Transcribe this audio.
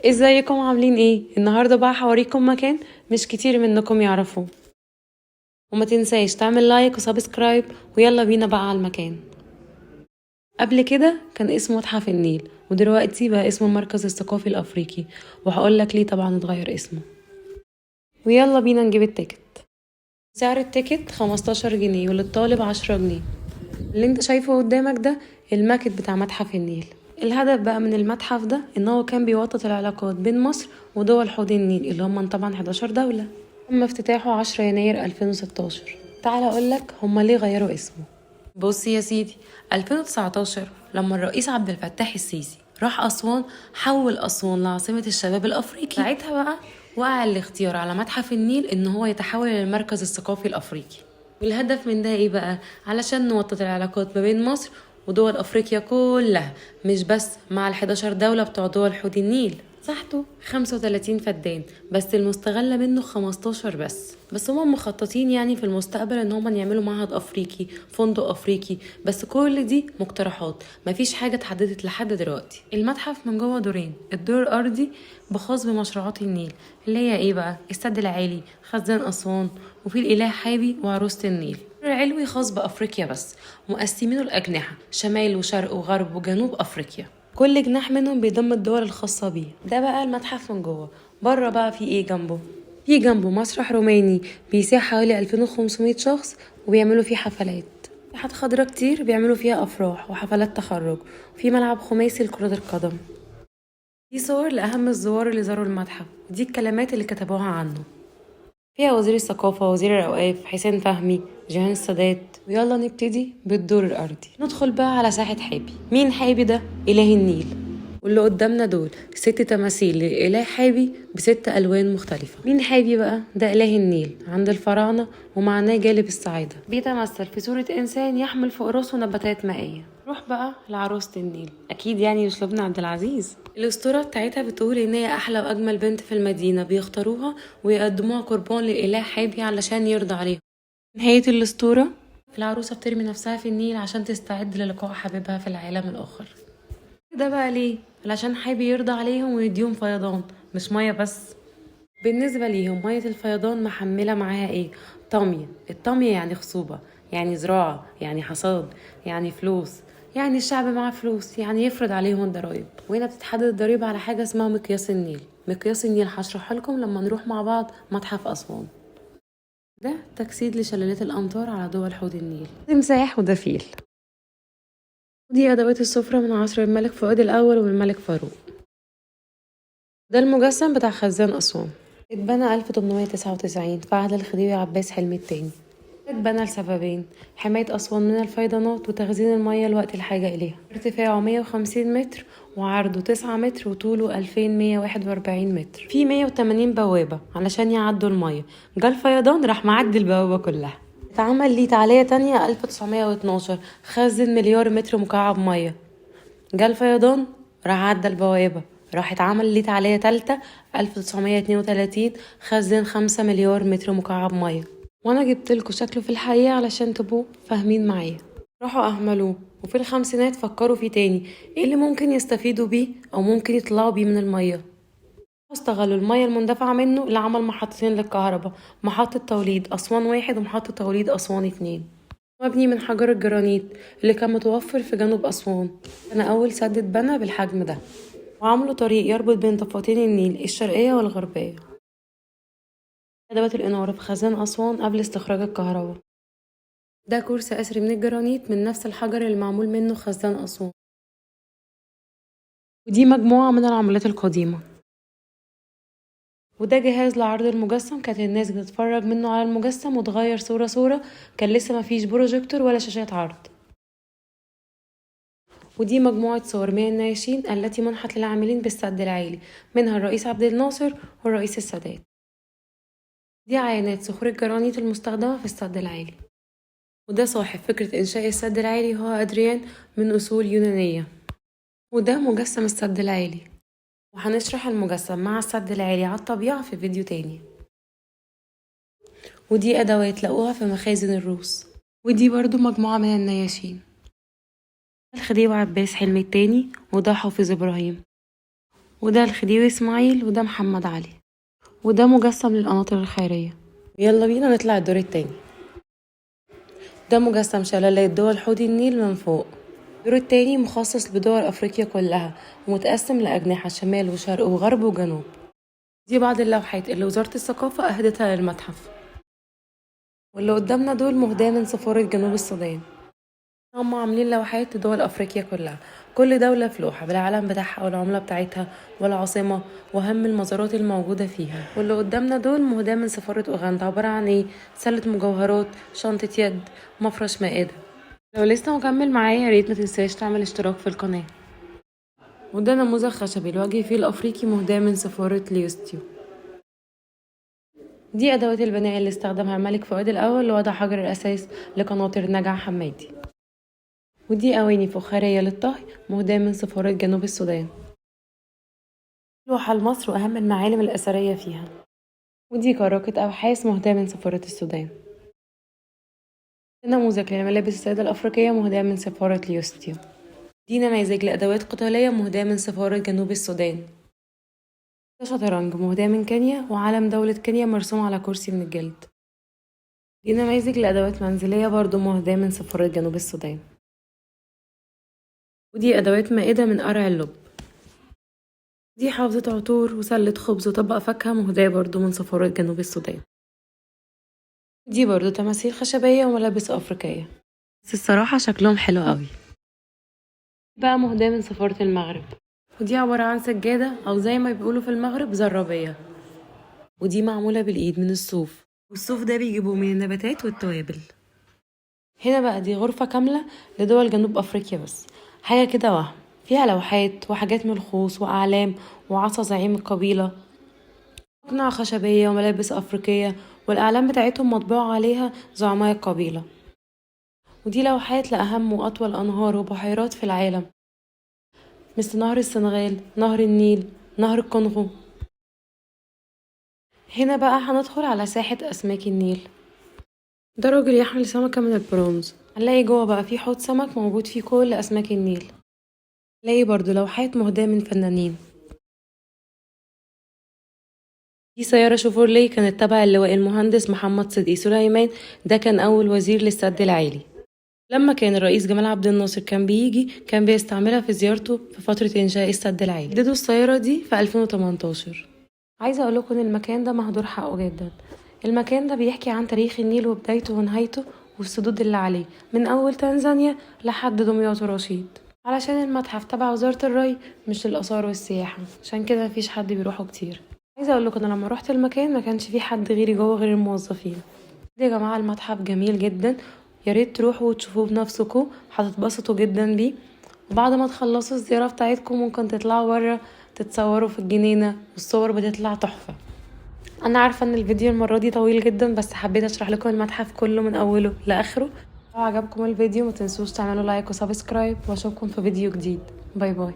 ازيكم عاملين ايه؟ النهارده بقى هوريكم مكان مش كتير منكم يعرفوه. وما تنساش تعمل لايك وسبسكرايب، ويلا بينا بقى على المكان. قبل كده كان اسمه متحف النيل، ودلوقتي بقى اسمه المركز الثقافي الافريقي، وهقولك ليه طبعا اتغير اسمه. ويلا بينا نجيب التيكت. سعر التيكت 15 جنيه وللطالب 10 جنيه. اللي انت شايفه قدامك ده الماكت بتاع متحف النيل. الهدف بقى من المتحف ده ان هو كان بيوطد العلاقات بين مصر ودول حوض النيل اللي هم طبعا 11 دولة. تم افتتاحه 10 يناير 2016. تعال اقولك هما ليه غيروا اسمه. بص يا سيدي، 2019 لما الرئيس عبد الفتاح السيسي راح أسوان، حول أسوان لعاصمة الشباب الأفريقي. ساعتها بقى وقع الاختيار على متحف النيل إن هو يتحول للمركز الثقافي الأفريقي. والهدف من ده إيه بقى؟ علشان نوطد العلاقات ما بين مصر ودول أفريقيا كلها، مش بس مع ال11 دولة بتوع دول حوض النيل. مساحته 35 فدان، بس المستغلة منه 15 بس هما مخططين يعني في المستقبل ان هما يعملوا معهد افريقي، فندق افريقي، بس كل دي مقترحات، مفيش حاجة اتحددت لحد دلوقتي. المتحف من جوه دورين، الدور الارضي بخاص بمشروعات النيل اللي هي ايه بقى؟ السد العالي، خزان اسوان، وفي الاله حابي وعروسة النيل. الدور العلوي خاص بافريقيا بس، ومقسمينه الاجنحة شمال وشرق وغرب وجنوب افريقيا. كل جناح منهم بيضم الدول الخاصة بيه. ده بقى المتحف من جوه. بره بقى في ايه جنبه؟ في جنبه مسرح روماني بيساع حوالي 2500 شخص، وبيعملوا فيه حفلات. مساحات خضراء كتير بيعملوا فيها أفراح وحفلات تخرج، وفي ملعب خماسي لكرة القدم. دي صور لأهم الزوار اللي زاروا المتحف، ودي الكلمات اللي كتبوها عنه. فيها وزير الثقافة، وزير الأوقاف حسين فهمي، جيهان السادات. ويلا نبتدي بالدور الأرضي. ندخل بقى على ساحة حابي. مين حابي ده؟ إله النيل. واللي قدامنا دول 6 تماثيل لإله حابي ب6 ألوان مختلفة. مين حابي بقى؟ ده إله النيل عند الفراعنة، ومعناه جالب السعادة. بيتمثل في صورة إنسان يحمل فوق راسه نباتات مائية. روح بقى لعروسة النيل، أكيد يعني مش لبنى عبد العزيز. الأسطورة بتاعتها بتقول إن هي أحلى وأجمل بنت في المدينة، بيختاروها ويقدموها قربان للإله حابي علشان يرضى عليهم. نهاية الأسطورة، العروسة بترمي نفسها في النيل عشان تستعد للقاء حبيبها في العالم الآخر. ده بقى ليه؟ علشان حابب يرضى عليهم ويديهم فيضان، مش مية بس. بالنسبة ليهم مية الفيضان محملة معاها ايه؟ طمية. الطمية يعني خصوبة، يعني زراعة، يعني حصاد، يعني فلوس. يعني الشعب معاه فلوس، يعني يفرض عليهم الضرايب. وهنا بتتحدد الضريبة على حاجة اسمها مقياس النيل. مقياس النيل هشرحها لكم لما نروح مع بعض متحف أسوان. ده تجسيد لشلالات الأمطار على دول حوض النيل، تمساح ودفيل. ودي أدوات السفرة من عصر الملك فؤاد الأول والملك فاروق. ده المجسم بتاع خزان أسوان، اتبنى 1899 في عهد الخديوي عباس حلمي التاني. اتبنى لسببين: حماية أسوان من الفيضانات، وتخزين المياه لوقت الحاجة إليها. ارتفاعه 150 متر، وعرضه 9 متر، وطوله 2141 متر. في 180 بوابة علشان يعدوا المياه، جا الفيضان راح معدي البوابة كلها. اتعمل ليه تعلية تانية 1912، خزن مليار متر مكعب مياه. جا الفيضان راح عدى البوابة، راح اتعمل ليه تعلية تالتة 1932، خزن 5 مليار متر مكعب مية. وانا جبتلكوا شكله في الحقيقة علشان تبقوا فاهمين معايا. راحوا اهملوه، وفي الخمسينات فكروا فيه تاني، ايه اللي ممكن يستفيدوا بيه او ممكن يطلعوا بيه من المية. استغلوا المية المندفعة منه لعمل محطتين للكهرباء، محطة توليد أسوان 1 ومحطة توليد أسوان 2. مبني من حجر الجرانيت اللي كان متوفر في جنوب أسوان. كان أول سد اتبنى بالحجم ده، وعملوا طريق يربط بين ضفتين النيل الشرقية والغربية. أدوات الإنارة في خزان أسوان قبل استخراج الكهرباء. ده كرسي أثري من الجرانيت من نفس الحجر اللي معمول منه خزان أسوان. ودي مجموعة من العملات القديمة. وده جهاز لعرض المجسم، كانت الناس بتتفرج منه على المجسم وتغير صورة، كان لسه مفيش بروجيكتور ولا شاشات عرض. ودي مجموعة صور من النياشين التي منحت للعاملين بالسد العالي، منها الرئيس عبد الناصر والرئيس السادات. دي عينات صخور الجرانيت المستخدمة في السد العالي. وده صاحب فكرة إنشاء السد العالي هو أدريان، من أصول يونانية. وده مجسم السد العالي، وهنشرح المجسم مع السد العالي على الطبيعة في فيديو تاني. ودي أدوات لقوها في مخازن الروس. ودي برضو مجموعة من النياشين. الخديوي عباس حلمي التاني، وده حافظ إبراهيم. وده الخديوي اسماعيل، وده محمد علي، وده مجسم للقناطر الخيرية. يلا بينا نطلع الدور التاني. ده مجسم شلالات دول حوض النيل من فوق. الدور التاني مخصص بدول أفريقيا كلها ومتقسم لأجنحة شمال وشرق وغرب وجنوب. دي بعض اللوحات اللي وزارة الثقافة أهدتها للمتحف. واللي قدامنا دول مهداة من سفارة جنوب السودان. هم عاملين لوحات لدول أفريقيا كلها، كل دولة في لوحة بالعلم بتاعها والعملة بتاعتها والعاصمة وأهم المزارات الموجودة فيها. واللي قدامنا دول مهداة من سفارة أوغندا، عبارة عن إيه؟ سلة مجوهرات، شنطة يد، مفرش مائدة. لو لسه مكمل معايا ياريت متنساش تعمل اشتراك في القناة. وده نموذج خشبي الوجه فيه الأفريقي مهداة من سفارة ليوستيو. دي أدوات البناء اللي استخدمها الملك فؤاد الأول لوضع حجر الأساس لقناطر نجع حمادي. ودي أواني فخارية للطهي مهداة من سفارة جنوب السودان. لوحة لمصر وأهم المعالم الأثرية فيها. ودي كراكة أبحاث مهداة من سفارة السودان. نموذج لملابس السيدة الأفريقية مهداة من سفارة ليوستيو. دي نماذج لأدوات قتالية مهداة من سفارة جنوب السودان. ده شطرنج مهداة من كينيا وعلم دولة كينيا مرسوم على كرسي من الجلد. دي نماذج لأدوات منزلية برضو مهداة من سفارة جنوب السودان. ودي أدوات مائدة من قرع اللب. دي حافظة عطور وسلة خبز وطبق فاكهة مهداة برضو من سفارة جنوب السودان. دي برضو تماثيل خشبية وملابس أفريقية، بس الصراحة شكلهم حلو قوي. بقى مهداة من سفارة المغرب. ودي عبارة عن سجادة أو زي ما بيقولوا في المغرب زرابية، ودي معمولة بالإيد من الصوف، والصوف ده بيجيبوه من النباتات والتوابل. هنا بقى دي غرفة كاملة لدول جنوب أفريقيا، بس حاجة كده وهم، فيها لوحات وحاجات من الخوص وأعلام وعصا زعيم القبيلة، أقنعة خشبية وملابس أفريقية، والأعلام بتاعتهم مطبوع عليها زعماء القبيلة. ودي لوحات لأهم وأطول أنهار وبحيرات في العالم، مثل نهر السنغال، نهر النيل، نهر الكونغو. هنا بقى هندخل على ساحة أسماك النيل. ده راجل يحمل سمكة من البرونز، هنلاقي جوه بقى فيه حوض سمك موجود فيه كل أسماك النيل. هنلاقي برضو لوحات مهداة من فنانين. دي سيارة شيفروليه كانت تبع اللواء المهندس محمد صدقي سليمان، ده كان أول وزير للسد العالي. لما كان الرئيس جمال عبد الناصر كان بيجي كان بيستعملها في زيارته في فترة إنشاء السد العالي. جددوا السيارة دي في 2018. عايزة أقول لكم إن المكان ده مهدور حقه جدا. المكان ده بيحكي عن تاريخ النيل وبدايته ونهايته والسدود اللي عليه من أول تنزانيا لحد دمياط ورشيد، علشان المتحف تبع وزارة الري مش للآثار والسياحة، عشان كده مفيش حد بيروحوا كتير. عايزة أقول لكم إن لما روحت المكان ما كانش فيه حد غيري جوه غير الموظفين. يا جماعة المتحف جميل جدا، ياريت تروحوا وتشوفوه بنفسكم، هتتبسطوا جدا بيه. وبعد ما تخلصوا الزيارة بتاعتكم ممكن تطلعوا برا تتصوروا في الجنينة، والصور بتطلع تحفة. انا عارفة ان الفيديو المرة دي طويل جدا، بس حبيت اشرح لكم المتحف كله من اوله لاخره. لو عجبكم الفيديو متنسوش تعملوا لايك وسبسكرايب، واشوفكم في فيديو جديد. باي باي.